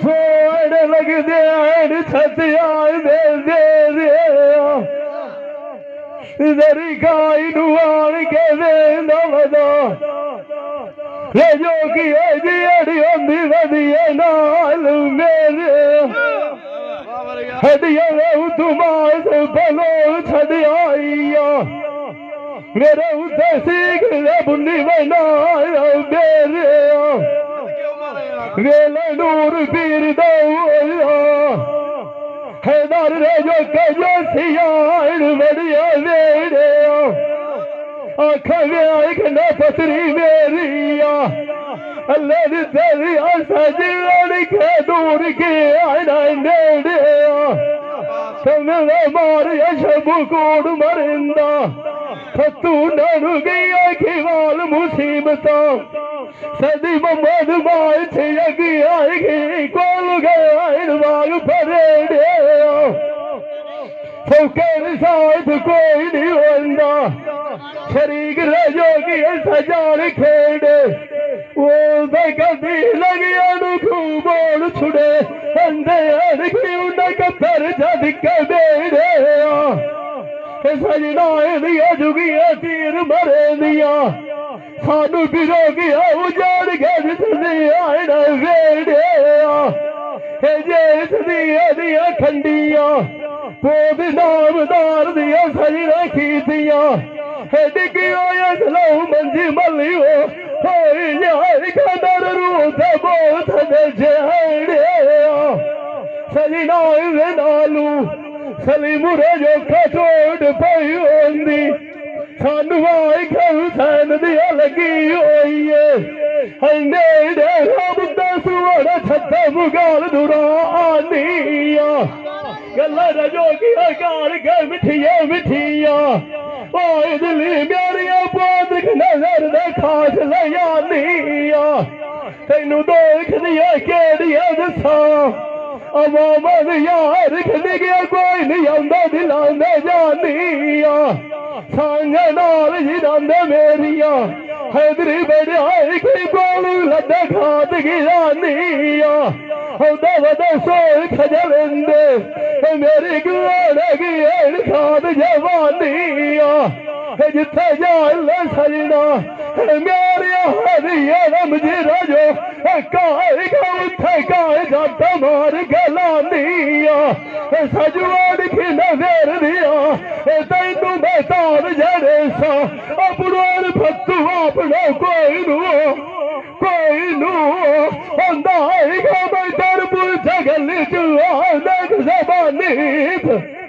सोन लगदे छतियां दे दरी गाई आन के देंदा वदा जो कि जी अड़ी होंदी वधिया नाल मेरे हड्डियां तुमास भलो छड़ आईया मेरे उत्ते सीख बुनी बनाया मेरे वेले नूर पीर दौया हैदर रे जो कजो सियाण बढ़िया मेरे आखा न पतरी मेरिया अल्लाह दी तेरी सजन के दूर के आना नेड़े तुम्हें मारिया शबू कोड मरिंदा तू ननु गया कि वाल मुसीबत सदी मोहम्मद माय से अगी आएगी कोल गया बाग परेड़े फौकर साथ कोई नहीं होंदा शरीक रजोगी सजान खेड़े वो कभी लगिया बोल छुड़े अंधे क्यों न कर जद कबेड़े सजना दिया जुगिया तीर मरे दिया सानू बिरो गया उजाड़ गज दिया वेड़े जेस दिया दिया खंडिया पोद नामदार दिया सजना खीतिया डिगियो लो मंजी मलियो कदर रूत बोथ जेड़े सजना नालू सली मुरे जो खचोड़ पई होंदी सानू हुसैन दिया लगी होई बुद्धा सुवड़ा छत्ता मुगाल दुरा आनिया गल्ला रजोगी अकार के मिठिया मिठिया ओए दिली मेरिया पोत नजर दे खास लिया तेनू देख दिया केड़िया दसा अमामद यार खड़ी गया कोई नहीं आंदा दिलांदे जानिया सांग नाल जिरांदे मेरिया हैदरी बड़ाई की बोलू लड्डा खाद गिरानिया होदा वदा सोल खजलेंदे मेरी गुआड़ की एड़ खाद जवानिया जिथे जाल सजना मेरिया हरिया रमजी रजो काई का उठे काई जाता मार गलानिया सजवाड़ की नजर दिया तैनू बेतार जड़े सा अपनोर फतू अपना कोई नू अंदाई का मैं तरबुल जगल जुआ देख जबानी